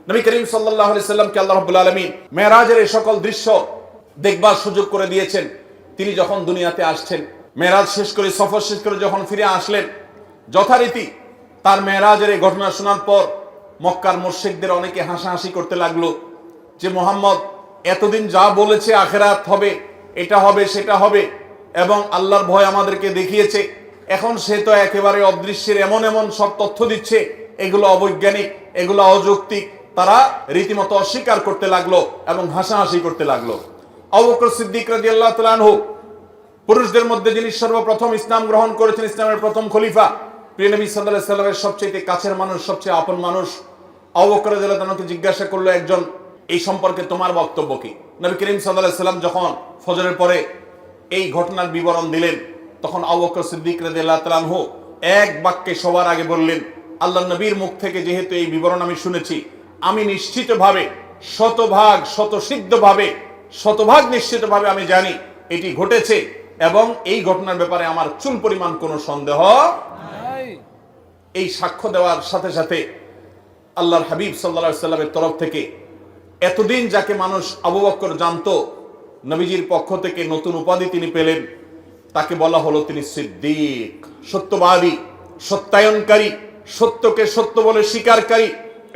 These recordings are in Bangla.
নবী করিম সাল্লাল্লাহু আলাইহি সাল্লামকে আল্লাহ রাব্বুল আলামিন মেরাজের এই সকল দৃশ্য দেখবার সুযোগ করে দিয়েছেন। তিনি যখন দুনিয়াতে আসছেন, মেরাজ শেষ করে, সফর শেষ করে যখন ফিরে আসলেন, যথারীতি তার মেরাজের এই ঘটনা শোনার পর মক্কার মুশরিকদের অনেকে হাসাহাসি করতে লাগলো যে মুহাম্মদ এতদিন যা বলেছে আখিরাত হবে, এটা হবে, সেটা হবে, এবং আল্লাহর ভয় আমাদেরকে দেখিয়েছে, এখন সে তো একেবারে অদৃশ্যের এমন এমন সব তথ্য দিচ্ছে, এগুলো অবৈজ্ঞানিক, এগুলো অযৌক্তিক। তারা রীতিমতো অস্বীকার করতে লাগলো এবং হাসাহাসি করতে লাগলো। আবু বকর সিদ্দিক রাদিয়াল্লাহু তাআলা আনহু, পুরুষদের মধ্যে যিনি সর্বপ্রথম ইসলাম গ্রহণ করেছেন, ইসলামের প্রথম খলিফা, প্রিয় নবী সাল্লাল্লাহু আলাইহি সাল্লামের সবচেয়ে কাছের মানুষ, সবচেয়ে আপন মানুষ, আবু বকর রাদিয়াল্লাহু তাআলাকে জিজ্ঞাসা করলো একজন, এই সম্পর্কে তোমার বক্তব্য কি? নবী করিম সাল্লাল্লাহু আলাইহি সাল্লাম যখন ফজরের পরে এই ঘটনার বিবরণ দিলেন, তখন আবু বকর সিদ্দিক রাদিয়াল্লাহু তাআলা আনহু এক বাক্যে সবার আগে বললেন, আল্লাহর নবীর মুখ থেকে যেহেতু এই বিবরণ আমি শুনেছি, আমি নিশ্চিতভাবে, শতভাগ নিশ্চিতভাবে আমি জানি এটি ঘটেছে, এবং এই ঘটনার ব্যাপারে আমার চুল পরিমাণ কোনো সন্দেহ নাই। এই সাক্ষ্য দেওয়ার সাথে সাথে আল্লাহর হাবিব সাল্লাল্লাহু আলাইহি সাল্লামের তরফ থেকে এতদিন যাকে মানুষ আবু বকর জানতো, নবীজির পক্ষ থেকে নতুন উপাধি তিনি পেলেন, তাকে বলা হলো তিনি সিদ্দিক, সত্যবাদী, সত্যায়নকারী, সত্যকে সত্য বলে স্বীকারকারী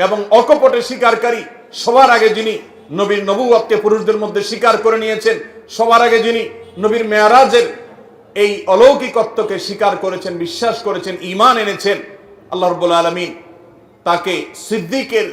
এবং অকপটে স্বীকারকারী। সবার আগে যিনি নবীর নবুয়তকে পুরুষদের মধ্যে স্বীকার করে নিয়েছেন, সবার আগে যিনি নবীর মেরাজের এই অলৌকিকত্বকে স্বীকার করেছেন, বিশ্বাস করেছেন, ঈমান এনেছেন, আল্লাহ রাব্বুল আলামিন তাকে সিদ্দিকের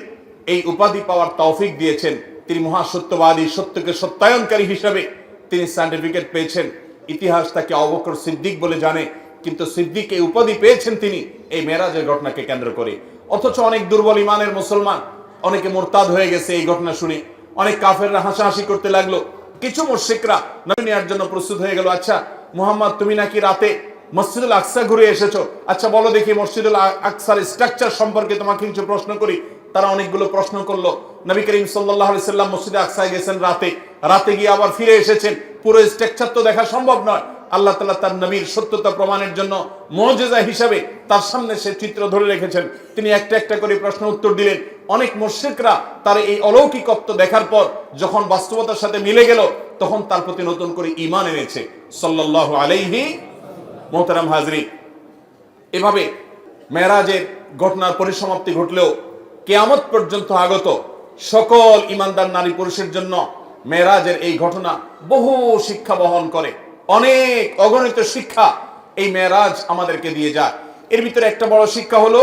এই উপাধি পাওয়ার তৌফিক দিয়েছেন। তিনি মহাসত্যবাদী, সত্যকে সত্যায়নকারী হিসেবে তিনি সার্টিফিকেট পেয়েছেন। ইতিহাস তাকে আবু বকর সিদ্দিক বলে জানে, কিন্তু সিদ্দিক এই উপাধি পেয়েছেন তিনি এই মেরাজের ঘটনাকে কেন্দ্র করে। অথচ অনেক দুর্বল ইমানের মুসলমান, অনেকে মুরতাদ হয়ে গেছে এই ঘটনা শুনে, অনেক কাফেররা হাসাহাসি করতে লাগলো। কিছু মুশরিকরা নবী নেওয়ার জন্য প্রস্তুত হয়ে গেল, আচ্ছা মুহাম্মদ তুমি নাকি রাতে মসজিদুল আকসা ঘুরে এসেছো, আচ্ছা বলো দেখি মসজিদুল আকসার স্ট্রাকচার সম্পর্কে তোমাকে কিছু প্রশ্ন করি। তারা অনেকগুলো প্রশ্ন করলো। নবী করিম সাল্লাল্লাহু আলাইহি সাল্লাম মসজিদে আকসায় গেছেন রাতে গিয়ে আবার ফিরে এসেছেন, পুরো স্ট্রাকচার তো দেখা সম্ভব নয়। আল্লাহ তাআলা তার নবীর সত্যতা প্রমাণের জন্য মুজিজা হিসাবে তার সামনে সে চিত্র ধরে রেখেছেন। তিনি একটা একটা করে প্রশ্ন উত্তর দিলেন। অনেক মুশরিকরা তার এই অলৌকিকত্ব দেখার পর যখন বাস্তবতার সাথে মিলে গেল, তখন তার প্রতি নতুন করে ঈমান এনেছে। সাল্লাল্লাহু আলাইহি মুহতারাম হাজরিন, এভাবে মেরাজের ঘটনার পরিসমাপ্তি ঘটলেও কিয়ামত পর্যন্ত আগত সকল ঈমানদার নারী পুরুষের জন্য মেরাজের এই ঘটনা বহু শিক্ষা বহন করে। অনেক অগণিত শিক্ষা এই মেরাজ আমাদেরকে দিয়ে যায়। এর ভিতরে একটা বড় শিক্ষা হলো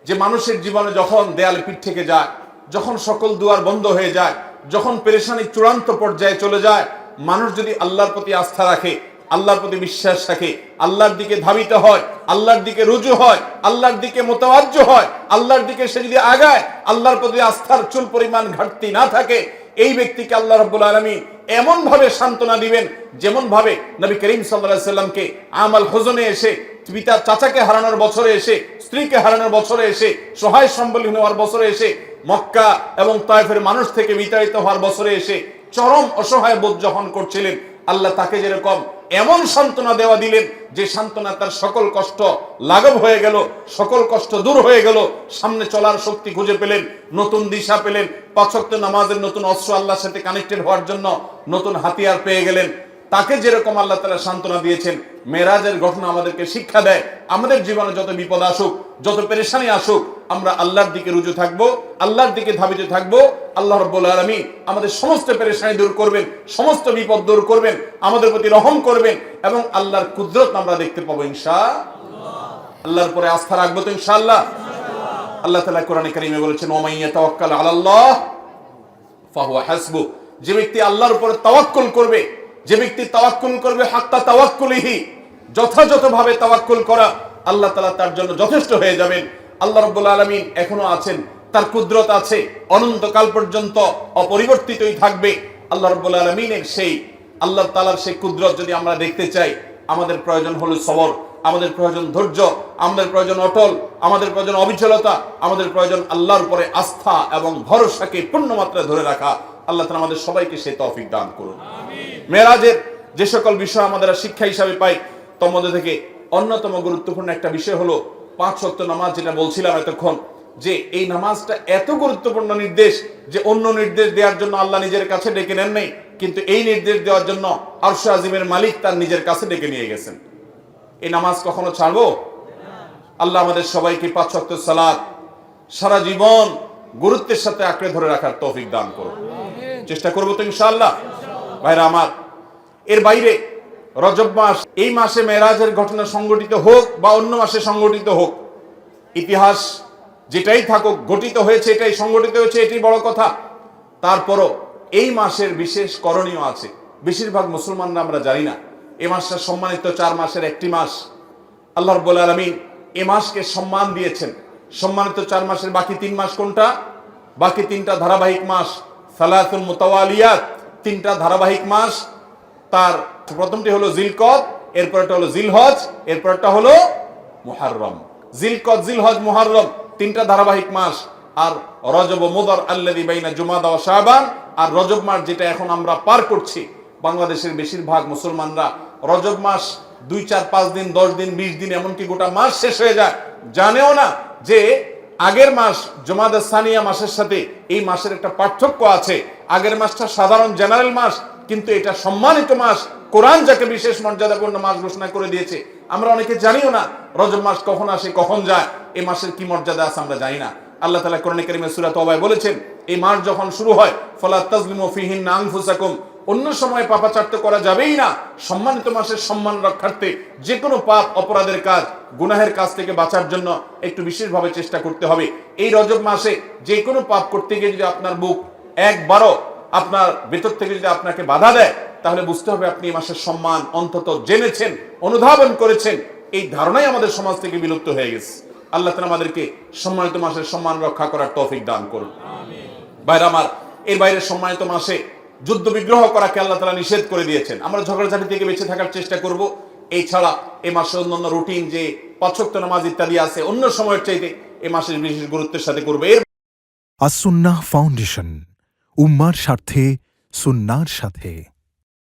যে মানুষের জীবনে যখন দেয়ালে পিঠ থেকে যায়, যখন সকল দুয়ার বন্ধ হয়ে যায়, যখন পেরেশানি চূড়ান্ত পর্যায়ে চলে যায়, মানুষ যদি আল্লাহর প্রতি আস্থা রাখে, আল্লাহর প্রতি বিশ্বাস রাখে, আল্লাহর দিকে ধাবিত হয়, আল্লাহর দিকে রুজু হয়, আল্লাহর দিকে মোতাওয়াজ্জো হয়, আল্লাহর দিকে সে যদি আগায়, আল্লাহর প্রতি আস্থার চুল পরিমাণ ঘাটতি না থাকে, এই ব্যক্তিকে আল্লাহ রাব্বুল আলামিন এমন ভাবে সান্ত্বনা দিবেন, যেমন ভাবে নবী করিম সাল্লাল্লাহু আলাইহি সাল্লামকে আমাল হুজনে এসে, পিতা চাচাকে হারানোর বছরে এসে, স্ত্রীকে হারানোর বছরে এসে, সহায় সম্বলহীন হওয়ার বছরে এসে, মক্কা এবং তায়েফের মানুষ থেকে বিতাড়িত হওয়ার বছরে এসে চরম অসহায় বোধ যখন করছিলেন, আল্লাহ তাকে যেরকম এমন সান্ত্বনা দেওয়া দিলেন যে সান্ত্বনা তার সকল কষ্ট লাঘব হয়ে গেল, সকল কষ্ট দূর হয়ে গেল, সামনে চলার শক্তি খুঁজে পেলেন, নতুন দিশা পেলেন, ৫ ওয়াক্ত নামাজের নতুন অস্ত্র আল্লাহর সাথে কানেক্টেড হওয়ার জন্য নতুন হাতিয়ার পেয়ে গেলেন। তাকে যেরকম আল্লাহ তাআলা সান্ত্বনা দিয়েছেন, মেরাজের ঘটনা আমাদেরকে শিক্ষা দেয় আমাদের জীবনে যত বিপদ আসুক, যত পেরেশানি আসুক, আমরা আল্লাহর দিকে রুজু থাকবো, আল্লাহর দিকে ধাবিত থাকবো। আল্লাহ রাব্বুল আলামিন আমাদের সমস্ত পেরেশানি দূর করবেন, সমস্ত বিপদ দূর করবেন, আমাদের প্রতি রহম করবেন, এবং আল্লাহর কুদরত আমরা দেখতে পাবো ইনশাআল্লাহ। আল্লাহর উপরে আস্থা রাখবো তো ইনশাআল্লাহ। আল্লাহ তাআলা কোরআনে কারীমে বলেছেন, ওয়া মান ইয়াতাওয়াক্কাল আলাল্লাহ ফাহুয়া হাসবু। যে ব্যক্তি আল্লাহর উপরে তাওয়াক্কুল করবে, যে ব্যক্তি তাওয়াক্কুল করবে হাক্কা তাওয়াক্কুলিহি, যথাযথভাবে তাওয়াক্কুল করা, আল্লাহ তাআলা তার জন্য যথেষ্ট হয়ে যাবেন। আল্লাহ রাব্বুল আলামিন এখনো আছেন, তার কুদরত আছে, অনন্তকাল পর্যন্ত অপরিবর্তিতই থাকবে। আল্লাহ রাব্বুল আলামিনের সেই আল্লাহ তাআলার সেই কুদরত যদি আমরা দেখতে চাই, আমাদের প্রয়োজন হলো সবর, আমাদের প্রয়োজন ধৈর্য, আমাদের প্রয়োজন অটল, আমাদের প্রয়োজন অবিচলতা, আমাদের প্রয়োজন আল্লাহর উপরে আস্থা এবং ভরসাকে পূর্ণ মাত্রায় ধরে রাখা। আল্লাহ তাআলা আমাদের সবাইকে সেই তৌফিক দান করুন। মেরাজের যে সকল বিষয় আমাদের শিক্ষা হিসাবে পাই, তার মধ্যে থেকে অন্যতম গুরুত্বপূর্ণ একটা বিষয় হলো ৫ ওয়াক্ত নামাজ, যেটা বলছিলাম এতক্ষণ। যে এই নামাজটা এত গুরুত্বপূর্ণ নির্দেশ যে অন্য নির্দেশ দেওয়ার জন্য আল্লাহ নিজের কাছে ডেকে নেন নাই, কিন্তু এই নির্দেশ দেওয়ার জন্য আরশ আজিমের মালিক তার নিজের কাছে ডেকে নিয়ে গেছেন। এই নামাজ কখনো ছাড়বো? আল্লাহ আমাদের সবাইকে 5 ওয়াক্ত সালাত সারা জীবন গুরুত্বের সাথে আঁকড়ে ধরে রাখার তৌফিক দান করুন। চেষ্টা করবো তো ইনশাআল্লাহ। ভাইরা আমার, এর বাইরে রজব মাস, এই মাসে মেরাজের ঘটনা সংঘটিত হোক বা অন্য মাসে সংঘটিত হোক, ইতিহাস যেটাই থাকুক, ঘটিত হয়েছে, এটাই সংঘটিত হয়েছে, এটাই বড় কথা। তারপরও এই মাসের বিশেষ করণীয় আছে, বেশিরভাগ মুসলমানরা আমরা জানি না। এই মাসটা সম্মানিত 4 মাসের একটি মাস। আল্লাহ রাব্বুল আলামিন এই মাসকে সম্মান দিয়েছেন। সম্মানিত 4 মাসের বাকি 3 মাস কোনটা? বাকি 3টা ধারাবাহিক মাস, সালাতুল মুতাওয়ালিয়াত, 3টা ধারাবাহিক মাস। তার প্রথমটি হলো জিলকদ, এরপরটা হলো জিলহজ, এরপরটা হলো মুহররম। জিলকদ, জিলহজ, মুহররম 3টা ধারাবাহিক মাস। আর রজব ও মুদর আল্লাযী বাইনা জুমাদা ওয়া শাবান, আর রজব মাস যেটা এখন আমরা পার করছি, বাংলাদেশের বেশিরভাগ মুসলমানরা রজব মাস 2, 4, 5 দিন, 10 দিন, 20 দিন, এমনকি গোটা মাস শেষ হয়ে যায়, জানেও না যে আগের মাস জুমাদা সানিয়া মাসের সাথে এই মাসের একটা পার্থক্য আছে। আগের মাসটা সাধারণ জেনারেল মাস, কিন্তু এটা সম্মানিত মাস। কোরআন যাকে বিশেষ মর্যাদাপূর্ণ মাস ঘোষণা করে দিয়েছে, আমরা অনেকে জানিও না রজব মাস কখন আসে কখন যায়, এই মাসের কি মর্যাদা আছে আমরা জানি না। আল্লাহ তাআলা কোরআনে কারীমে সূরা তাওবায় বলেছেন, এই মাস যখন শুরু হয়, ফালা তাজলিমু ফিহিন্না আনফুসাকুম, অন্য সময় পাপাচার তো করা যাবেই না। সম্মানিত মাসের সম্মান রক্ষার্থে যে কোনো পাপ, অপরাধের কাজ, গুনাহের কাজ থেকে বাঁচার জন্য একটু বিশেষভাবে চেষ্টা করতে হবে। এই রজব মাসে যে কোনো পাপ করতে গিয়ে যদি আপনার বুক একবারও আপনার ভেতর থেকে যদি আপনাকে বাধা দেয়, তাহলে বুঝতে হবে আপনি এই মাসের সম্মান অন্তত জেনেছেন, অনুধাবন করেছেন। এই ধারণাই আমাদের সমাজ থেকে বিলুপ্ত হয়ে গেছে। আল্লাহ তাআলা আমাদেরকে সম্মানিত মাসের সম্মান রক্ষা করার তৌফিক দান করুন। ভাইরা আমার, এর বাইরে সম্মানিত মাসে যুদ্ধ বিগ্রহ করাকে আল্লাহ তাআলা নিষেধ করে দিয়েছেন। আমরা ঝগড়াঝাটি থেকে বেঁচে থাকার চেষ্টা করব। এই ছাড়া এই মাসে অন্যান্য রুটিন যে 5 ওয়াক্ত নামাজ ইত্যাদি আছে, অন্য সময়ের চাইতে এই মাসের বিশেষ গুরুত্বের সাথে করবে। আস-সুন্নাহ ফাউন্ডেশন, উম্মার স্বার্থে সুন্নাহর সাথে।